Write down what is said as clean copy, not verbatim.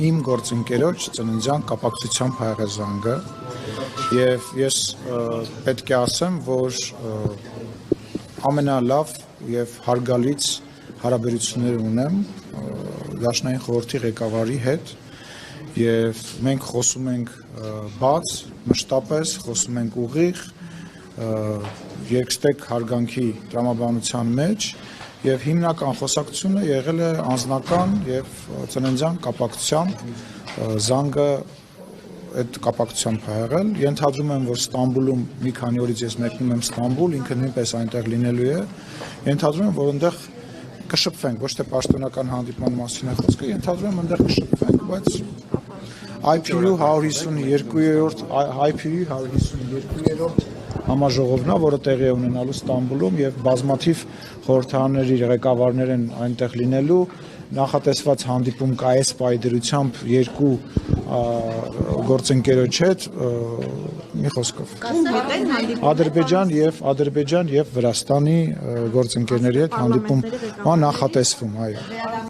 իմ գործընկերոջ ծննդյան կապակցությամբ ա եղել զանգը եւ ես պետք է ասեմ, որ ամենալավ եւ հարգալից հարաբերություններ ունեմ Դաշնային խորհրդի ղեկավարի հետ եւ մենք խոսում ենք բաց, մշտապես խոսում ենք ուղիղ, երկստեք հարգանքի տրամաբանության մեջ եւ հիմնական խոսակցությունը եղել է անձնական եւ ծննդյան կապակցությամբ զանգը այդ կապակցությամբ ա եղել ենթադրում եմ որ Ստամբուլում մի քանի օրից ես մեկնում եմ Ստամբուլ ինքը նույնպես այնտեղ լինելու է ենթադրում եմ որ այնտեղ կշփվենք ոչ թե պաշտոնական հանդիպման մասին է խոսքը ենթադրում եմ այնտեղ կշփվենք բայց IPU 152-րդ համաժողովն է, որը տեղի է ունենալու Ստամբուլում եւ բազմաթիվ խորհրդարանների ղեկավարներ են այնտեղ լինելու նախատեսված հանդիպում կա այս պայդրությամբ երկու գործընկերոջ հետ մի խոսքով Ադրբեջան եւ Վրաստանի գործընկերների հետ հանդիպում նախատեսվում այո